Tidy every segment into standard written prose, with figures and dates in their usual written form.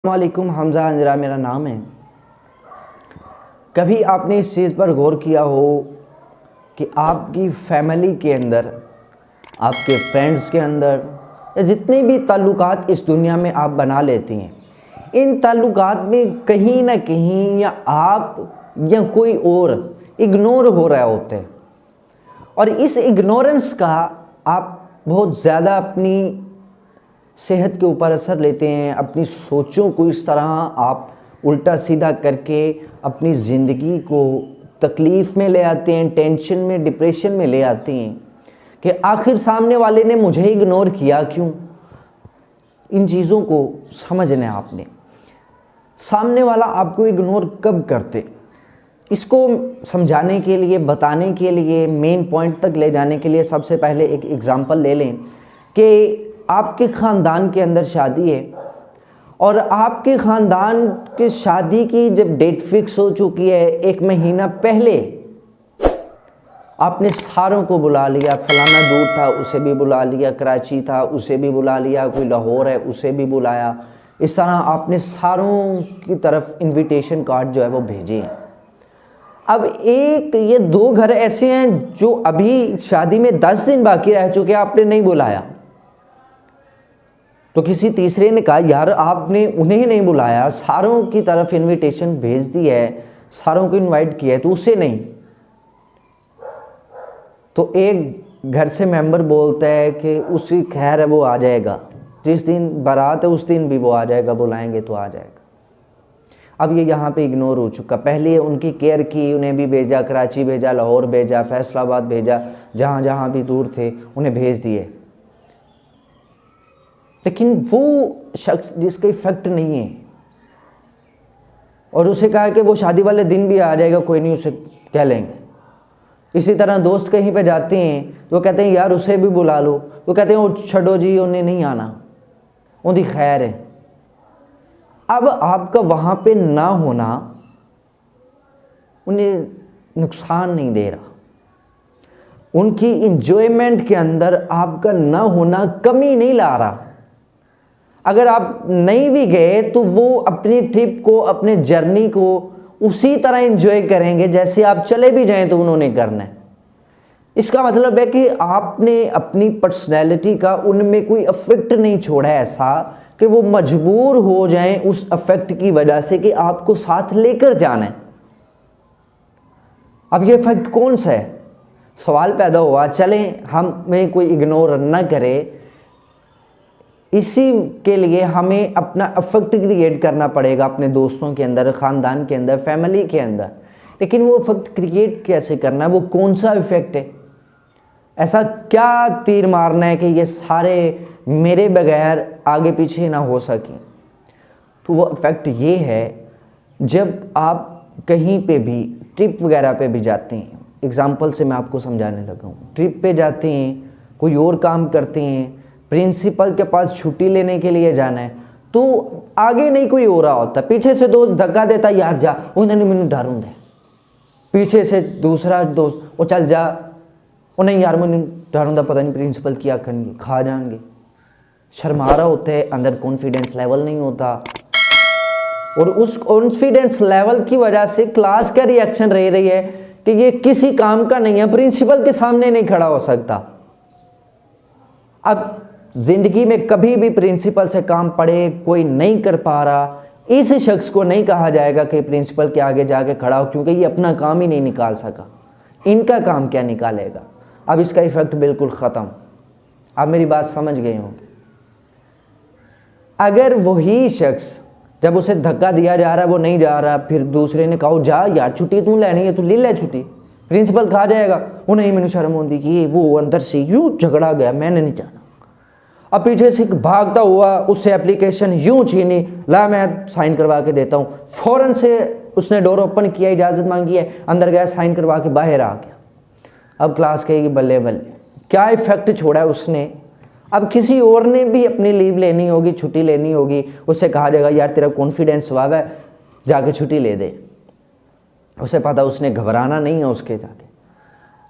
वालेकुम, हमज़ा अंजरा मेरा नाम है। कभी आपने इस चीज़ पर गौर किया हो कि आपकी फैमिली के अंदर, आपके फ्रेंड्स के अंदर या जितने भी ताल्लुकात इस दुनिया में आप बना लेती हैं, इन ताल्लुकात में कहीं ना कहीं या आप या कोई और इग्नोर हो रहे होते हैं, और इस इग्नोरेंस का आप बहुत ज़्यादा अपनी सेहत के ऊपर असर लेते हैं। अपनी सोचों को इस तरह आप उल्टा सीधा करके अपनी ज़िंदगी को तकलीफ़ में ले आते हैं, टेंशन में, डिप्रेशन में ले आते हैं कि आखिर सामने वाले ने मुझे इग्नोर किया क्यों। इन चीज़ों को समझना है आपने। सामने वाला आपको इग्नोर कब करते, इसको समझाने के लिए, बताने के लिए, मेन पॉइंट तक ले जाने के लिए सबसे पहले एक एग्ज़ाम्पल ले लें कि आपके ख़ानदान के अंदर शादी है और आपके ख़ानदान की शादी की जब डेट फिक्स हो चुकी है, 1 महीना पहले आपने सारों को बुला लिया। फलाना दूर था उसे भी बुला लिया, कराची था उसे भी बुला लिया, कोई लाहौर है उसे भी बुलाया। इस तरह आपने सारों की तरफ इनविटेशन कार्ड जो है वो भेजे हैं। अब एक ये 2 घर ऐसे हैं जो अभी शादी में 10 दिन बाकी रह चुके, आपने नहीं बुलाया। तो किसी तीसरे ने कहा यार आपने उन्हें नहीं बुलाया, सारों की तरफ इनविटेशन भेज दी है, सारों को इनवाइट किया है, तो उसे नहीं। तो एक घर से मेंबर बोलता है कि उसकी खैर है वो आ जाएगा, जिस दिन बारात है उस दिन भी वो आ जाएगा, बुलाएंगे तो आ जाएगा। अब ये यहाँ पे इग्नोर हो चुका। पहले उनकी केयर की, उन्हें भी भेजा, कराची भेजा, लाहौर भेजा, फैसलाबाद भेजा, जहाँ जहाँ भी दूर थे उन्हें भेज दिए। लेकिन वो शख्स जिसका इफेक्ट नहीं है और उसे कहा कि वो शादी वाले दिन भी आ जाएगा, कोई नहीं उसे कह लेंगे। इसी तरह दोस्त कहीं पे जाते हैं तो कहते हैं यार उसे भी बुला लो, तो कहते हैं वो छड़ो जी उन्हें नहीं आना, उनकी खैर है। अब आपका वहाँ पे ना होना उन्हें नुकसान नहीं दे रहा, उनकी इंजॉयमेंट के अंदर आपका ना होना कमी नहीं ला रहा। अगर आप नहीं भी गए तो वो अपनी ट्रिप को, अपने जर्नी को उसी तरह एंजॉय करेंगे जैसे आप चले भी जाएं तो उन्होंने करना है। इसका मतलब है कि आपने अपनी पर्सनैलिटी का उनमें कोई अफेक्ट नहीं छोड़ा है ऐसा कि वो मजबूर हो जाएं उस अफेक्ट की वजह से कि आपको साथ लेकर जाना है। अब ये अफेक्ट कौन सा है? सवाल पैदा हुआ, चलें हमें कोई इग्नोर न करे, इसी के लिए हमें अपना अफेक्ट क्रिएट करना पड़ेगा अपने दोस्तों के अंदर, ख़ानदान के अंदर, फैमिली के अंदर। लेकिन वो अफेक्ट क्रिएट कैसे करना है, वो कौन सा इफेक्ट है? ऐसा क्या तीर मारना है कि ये सारे मेरे बगैर आगे पीछे ना हो सकें? तो वो इफेक्ट ये है, जब आप कहीं पे भी ट्रिप वगैरह पे भी जाते हैं, एग्ज़ाम्पल से मैं आपको समझाने लगा हूँ। ट्रिप पे जाते हैं, कोई और काम करते हैं, प्रिंसिपल के पास छुट्टी लेने के लिए जाना है, तो आगे नहीं कोई हो रहा होता, पीछे से दोस्त धक्का देता, यार जा उन्हें मैंने डर होंगे। पीछे से दूसरा दोस्त वो चल जा, उन्हें यार मैंने डर होंगे, पता नहीं प्रिंसिपल क्या करेंगे, खा जाएंगे। शर्मा रहा होता है, अंदर कॉन्फिडेंस लेवल नहीं होता, और उस कॉन्फिडेंस लेवल की वजह से क्लास का रिएक्शन रह रही है कि ये किसी काम का नहीं है, प्रिंसिपल के सामने नहीं खड़ा हो सकता। अब जिंदगी में कभी भी प्रिंसिपल से काम पड़े, कोई नहीं कर पा रहा, इस शख्स को नहीं कहा जाएगा कि प्रिंसिपल के आगे जाके खड़ा हो, क्योंकि ये अपना काम ही नहीं निकाल सका, इनका काम क्या निकालेगा। अब इसका इफेक्ट बिल्कुल ख़त्म। आप मेरी बात समझ गए होंगे। अगर वही शख्स जब उसे धक्का दिया जा रहा है वो नहीं जा रहा, फिर दूसरे ने कहा जा यार छुट्टी तू लेनी है, तू ले ले छुट्टी, प्रिंसिपल कहा जाएगा वो नहीं, मैंने शर्म होती कि वो अंदर से यूँ झगड़ा गया, मैंने नहीं जाना। अब पीछे से भागता हुआ उससे एप्लीकेशन यूँ छीनी, ला मैं साइन करवा के देता हूँ, फ़ौरन से उसने डोर ओपन किया, इजाज़त मांगी है, अंदर गया, साइन करवा के बाहर आ गया। अब क्लास कहेगी बल्ले बल्ले, क्या इफेक्ट छोड़ा है उसने। अब किसी और ने भी अपनी लीव लेनी होगी, छुट्टी लेनी होगी, उससे कहा जाएगा यार तेरा कॉन्फिडेंस हुआ है, जाके छुट्टी ले दे। उसे पता उसने घबराना नहीं है उसके जाके।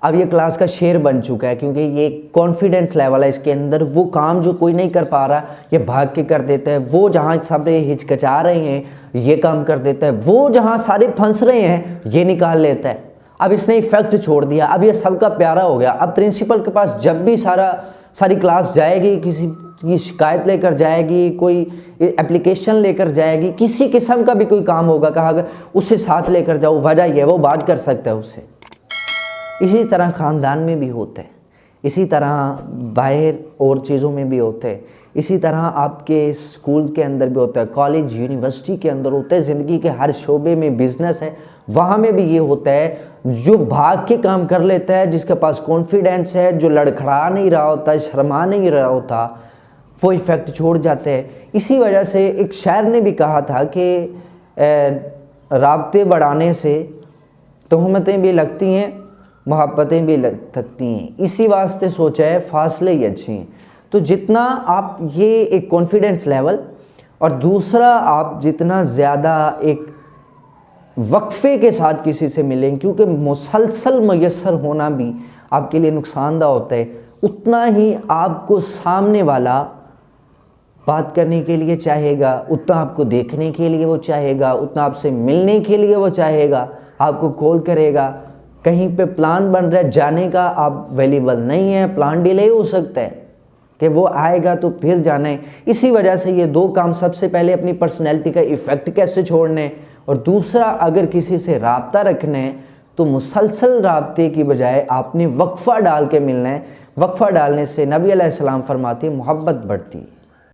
अब ये क्लास का शेर बन चुका है, क्योंकि ये कॉन्फिडेंस लेवल है इसके अंदर। वो काम जो कोई नहीं कर पा रहा ये भाग के कर देता है, वो जहाँ सब हिचकिचा रहे हैं ये काम कर देता है, वो जहाँ सारे फंस रहे हैं ये निकाल लेता है। अब इसने इफेक्ट छोड़ दिया, अब ये सबका प्यारा हो गया। अब प्रिंसिपल के पास जब भी सारी क्लास जाएगी, किसी की शिकायत लेकर जाएगी, कोई एप्लीकेशन लेकर जाएगी, किसी किस्म का भी कोई काम होगा, कहा उसे साथ लेकर जाओ, वजह यह वो बात कर सकता है उससे। इसी तरह ख़ानदान में भी होते हैं, इसी तरह बाहर और चीज़ों में भी होते हैं, इसी तरह आपके स्कूल के अंदर भी होता है, कॉलेज यूनिवर्सिटी के अंदर होता है, ज़िंदगी के हर शोबे में बिज़नेस है वहाँ में भी ये होता है। जो भाग के काम कर लेता है, जिसके पास कॉन्फिडेंस है, जो लड़खड़ा नहीं रहा होता, शर्मा नहीं रहा होता, वो इफ़ेक्ट छोड़ जाते हैं। इसी वजह से एक शायर ने भी कहा था कि राब्ते बढ़ाने से तोहमतें भी लगती हैं, मोहब्बतें भी लग सकती हैं, इसी वास्ते सोचा है फासले ही अच्छी हैं। तो जितना आप ये एक कॉन्फिडेंस लेवल, और दूसरा आप जितना ज़्यादा एक वक्फे के साथ किसी से मिलेंगे, क्योंकि मुसलसल मयस्सर होना भी आपके लिए नुकसानदा होता है, उतना ही आपको सामने वाला बात करने के लिए चाहेगा, उतना आपको देखने के लिए वो चाहेगा, उतना आपसे मिलने के लिए वो चाहेगा, आपको कॉल करेगा। कहीं पे प्लान बन रहा है जाने का, आप अवेलेबल नहीं है, प्लान डिले हो सकता है कि वो आएगा तो फिर जाना है। इसी वजह से ये दो काम, सबसे पहले अपनी पर्सनैलिटी का इफ़ेक्ट कैसे छोड़ने, और दूसरा अगर किसी से राब्ता रखना है तो मुसलसल राब्ते की बजाय आपने वक्फ़ा डाल के मिलना है। वक्फ़ा डालने से नबी अलैहिस्सलाम फरमाते मोहब्बत बढ़ती है।